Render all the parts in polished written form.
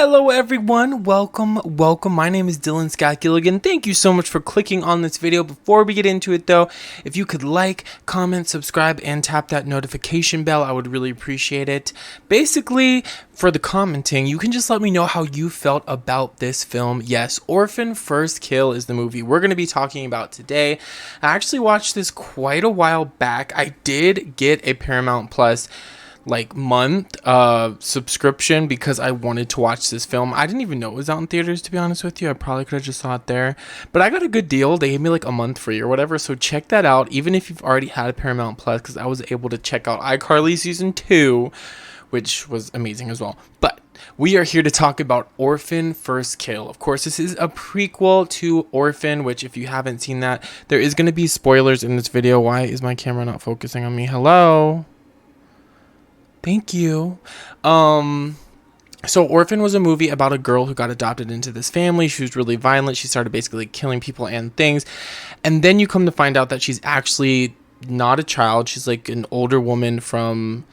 Hello everyone, welcome. My name is Dylan Scott Gilligan. Thank you so much for clicking on this video. Before we get into it though, if you could like, comment, subscribe, and tap that notification bell, I would really appreciate it. Basically, for the commenting, you can just let me know how you felt about this film. Yes, Orphan First Kill is the movie we're going to be talking about today. I actually watched this quite a while back. I did get a Paramount Plus month subscription because I wanted to watch this film. I didn't even know it was out in theaters, to be honest with you. I probably could have just saw it there, but I got a good deal. They gave me like a month free or whatever, so check that out even if you've already had a Paramount Plus, because I was able to check out iCarly season 2, which was amazing as well. But we are here to talk about Orphan First Kill. Of course, this is a prequel to Orphan, which if you haven't seen that, there is going to be spoilers in this video. Why is my camera not focusing on me? Hello? Thank you. So Orphan was a movie about a girl who got adopted into this family. She was really violent. She started basically killing people and things. And then you come to find out that she's actually not a child. She's like an older woman from,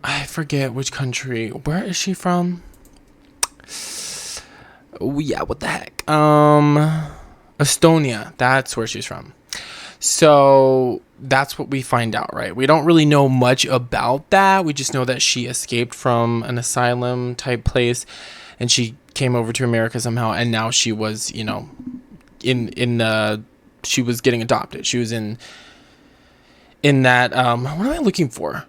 I forget which country. Where is she from? Oh, yeah, what the heck? Estonia. That's where she's from. So that's what we find out, right? We don't really know much about that. We just know that she escaped from an asylum type place and she came over to America somehow, and now she was, you know, she was getting adopted. She was in that what am I looking for?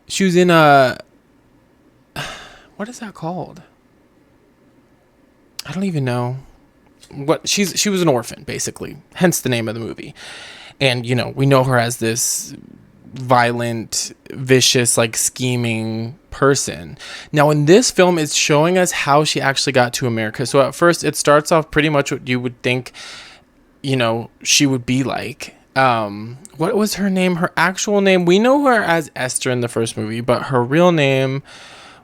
She was in what is that called? I don't even know. She was an orphan, basically, hence the name of the movie. And you know, we know her as this violent, vicious, scheming person. Now in this film, it's showing us how she actually got to America. So at first it starts off pretty much what you would think, you know, she would be like. What was her name? Her actual name, we know her as Esther in the first movie, but her real name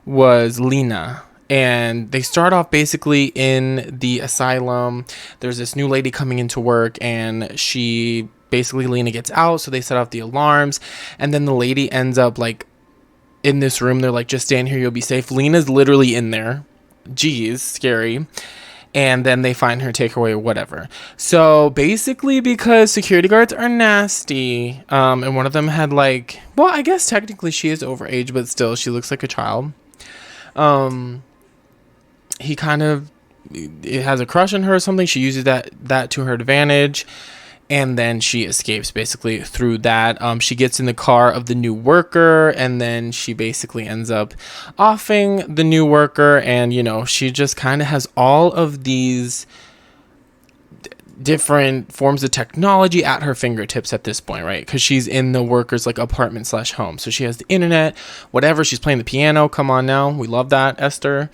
was Lena. And they start off basically in the asylum. There's this new lady coming into work, and Lena gets out, so they set off the alarms. And then the lady ends up in this room. They're like, just stand here, you'll be safe. Lena's literally in there. Jeez, scary. And then they find her, take her away, whatever. So basically, because security guards are nasty, and one of them had well, I guess technically she is overage, but still, she looks like a child. He kind of has a crush on her or something. She uses that to her advantage, and then she escapes basically through that. She gets in the car of the new worker, and then she basically ends up offing the new worker, and you know, she just kind of has all of these different forms of technology at her fingertips at this point, right? Because she's in the worker's apartment / home, so she has the internet, whatever. She's playing the piano. Come on now, we love that, Esther.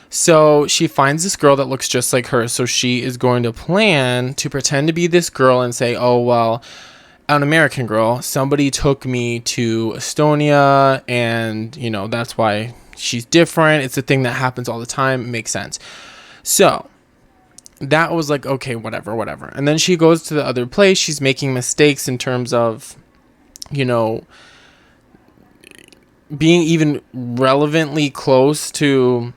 So she finds this girl that looks just like her, so she is going to plan to pretend to be this girl and say, oh well, an American girl, somebody took me to Estonia, and you know, that's why she's different. It's a thing that happens all the time. It makes sense. So that was okay, whatever. And then she goes to the other place. She's making mistakes in terms of, you know, being even relevantly close to,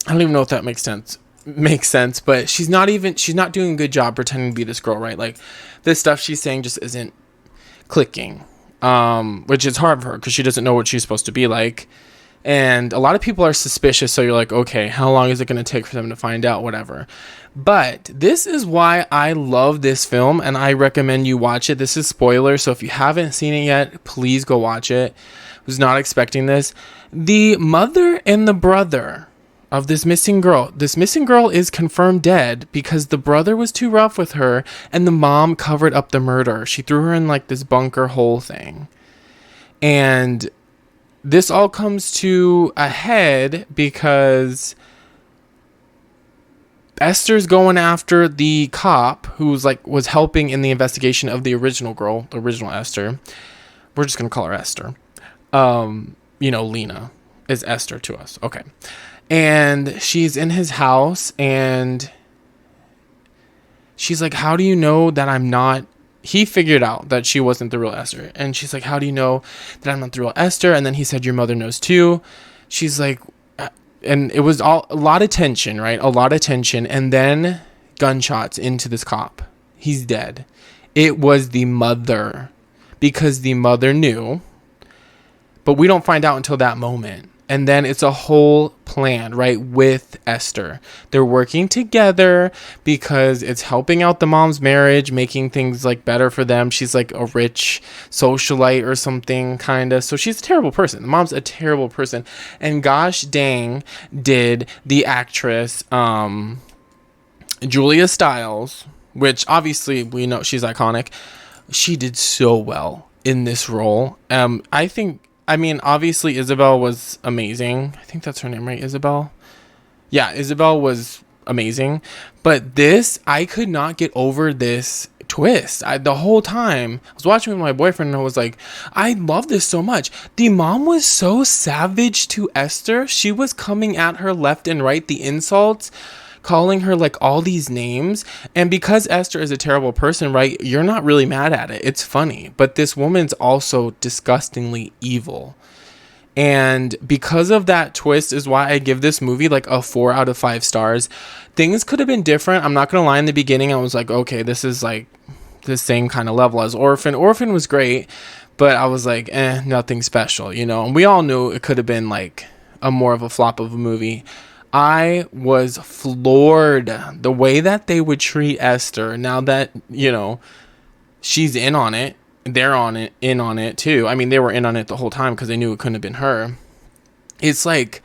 I don't even know if that makes sense, but she's not doing a good job pretending to be this girl, right? This stuff she's saying just isn't clicking, which is hard for her because she doesn't know what she's supposed to be like. And a lot of people are suspicious, so you're like, okay, how long is it going to take for them to find out, whatever. But this is why I love this film, and I recommend you watch it. This is spoiler, so if you haven't seen it yet, please go watch it. Was not expecting this. The mother and the brother of this missing girl is confirmed dead because the brother was too rough with her, and the mom covered up the murder. She threw her in this bunker hole thing. And this all comes to a head because Esther's going after the cop who's was helping in the investigation of the original girl, the original Esther. We're just going to call her Esther. You know, Lena is Esther to us. Okay. And she's in his house, and she's like, how do you know that I'm not? He figured out that she wasn't the real Esther. And she's like, how do you know that I'm not the real Esther? And then he said, your mother knows too. She's like, and it was all a lot of tension, right? A lot of tension, and then gunshots into this cop. He's dead. It was the mother, because the mother knew, but we don't find out until that moment. And then it's a whole plan, right, with Esther. They're working together because it's helping out the mom's marriage, making things like better for them. She's like a rich socialite or something, kind of. So she's a terrible person. The mom's a terrible person. And gosh dang, did the actress Julia Stiles, which obviously we know she's iconic, she did so well in this role. I mean, obviously Isabel was amazing. I think that's her name, right? Isabel? Yeah, Isabel was amazing. But this, I could not get over this twist. The whole time I was watching with my boyfriend, and I was like, I love this so much. The mom was so savage to Esther. She was coming at her left and right, the insults, calling her like all these names. And because Esther is a terrible person, right, you're not really mad at it. It's funny. But this woman's also disgustingly evil. And because of that twist is why I give this movie like a 4 out of 5 stars. Things could have been different. I'm not going to lie, in the beginning I was like, okay, this is like the same kind of level as Orphan. Orphan was great, but I was like, nothing special, you know. And we all knew it could have been like a more of a flop of a movie. I was floored the way that they would treat Esther now that, you know, she's in on it. They're in on it too. I mean, they were in on it the whole time because they knew it couldn't have been her. It's like,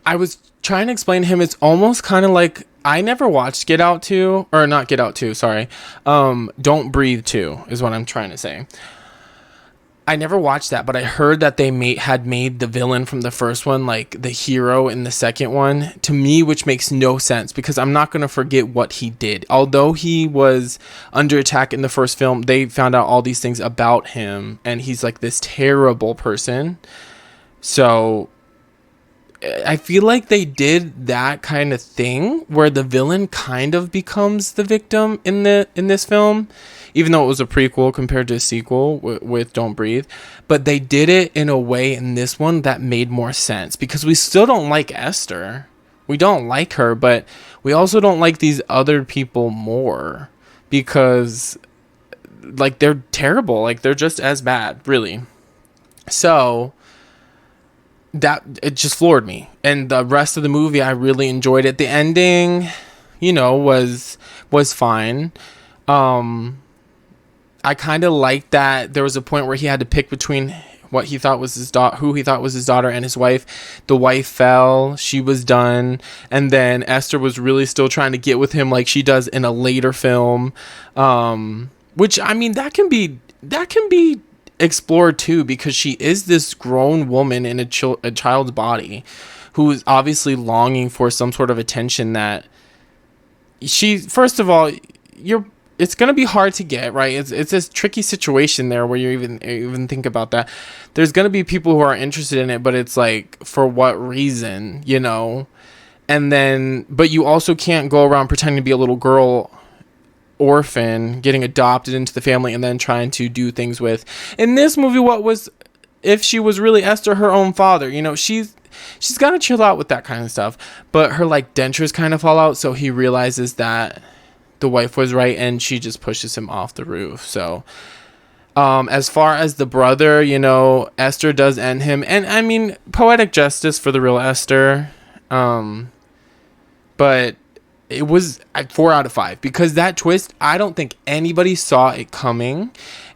I was trying to explain to him, it's almost kind of like, I never watched Get Out 2, or not Get Out 2, sorry. Don't Breathe 2 is what I'm trying to say. I never watched that, but I heard that they had made the villain from the first one like the hero in the second one, to me, which makes no sense because I'm not going to forget what he did. Although he was under attack in the first film, they found out all these things about him, and he's like this terrible person. So I feel like they did that kind of thing where the villain kind of becomes the victim in this film, even though it was a prequel compared to a sequel with Don't Breathe. But they did it in a way in this one that made more sense, because we still don't like Esther. We don't like her, but we also don't like these other people more because like they're terrible. Like they're just as bad, really. So that it just floored me. And the rest of the movie, I really enjoyed it. The ending, you know, was fine. I kind of liked that there was a point where he had to pick between what he thought was his daughter, who he thought was his daughter, and his wife. The wife fell, she was done, and then Esther was really still trying to get with him like she does in a later film. Which, I mean, that can be explored too, because she is this grown woman in a child's body who is obviously longing for some sort of attention that she, first of all, it's going to be hard to get, right? It's this tricky situation there where you even think about that. There's going to be people who are interested in it, but it's like, for what reason, you know? And then, but you also can't go around pretending to be a little girl orphan, getting adopted into the family, and then trying to do things with. In this movie, if she was really Esther, her own father, you know, she's got to chill out with that kind of stuff. But her like dentures kind of fall out, so he realizes that the wife was right, and she just pushes him off the roof. So as far as the brother, you know, Esther does end him, and I mean, poetic justice for the real Esther, but it was 4 out of 5 because that twist, I don't think anybody saw it coming,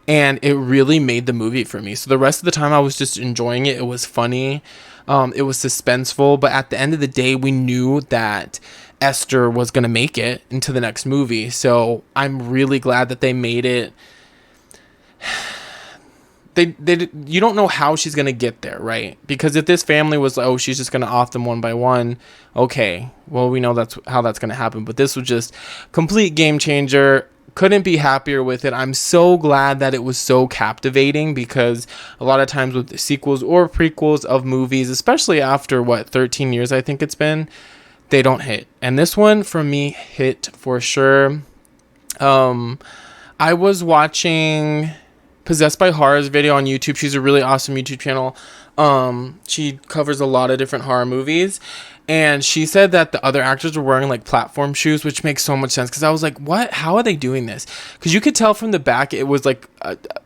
and it really made the movie for me. So the rest of the time I was just enjoying it. It was funny, it was suspenseful, but at the end of the day, we knew that Esther was going to make it into the next movie. So I'm really glad that they made it. You don't know how she's going to get there, right? Because if this family was like, oh, she's just going to off them one by one, okay, well, we know that's how that's going to happen. But this was just complete game changer. Couldn't be happier with it. I'm so glad that it was so captivating, because a lot of times with sequels or prequels of movies, especially after 13 years, I think it's been, they don't hit. And this one for me hit for sure. I was watching Possessed by Horror's video on YouTube. She's a really awesome YouTube channel. She covers a lot of different horror movies. And she said that the other actors were wearing like platform shoes, which makes so much sense. Because I was like, what? How are they doing this? Because you could tell from the back it was like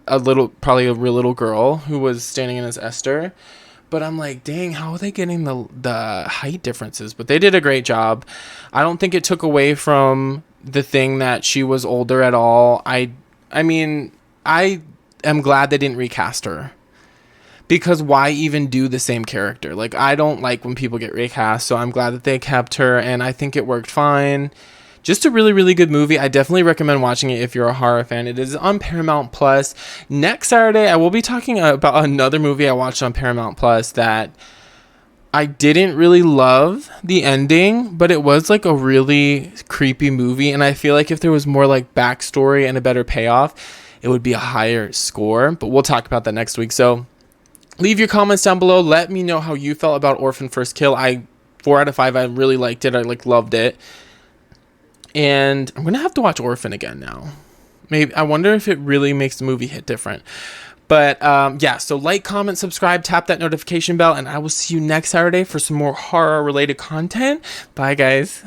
a little, probably a real little girl who was standing in as Esther. But I'm like, dang, how are they getting the height differences? But they did a great job. I don't think it took away from the thing that she was older at all. I mean, I am glad they didn't recast her. Because why even do the same character? Like, I don't like when people get recast, so I'm glad that they kept her, and I think it worked fine. Just a really, really good movie. I definitely recommend watching it if you're a horror fan. It is on Paramount Plus. Next Saturday, I will be talking about another movie I watched on Paramount Plus that I didn't really love the ending, but it was like a really creepy movie, and I feel like if there was more like backstory and a better payoff, it would be a higher score. But we'll talk about that next week. So leave your comments down below. Let me know how you felt about Orphan First Kill. 4 out of 5. I really liked it. I loved it. And I'm gonna have to watch Orphan again now. Maybe I wonder if it really makes the movie hit different. But yeah, so like, comment, subscribe, tap that notification bell, and I will see you next Saturday for some more horror related content. Bye guys.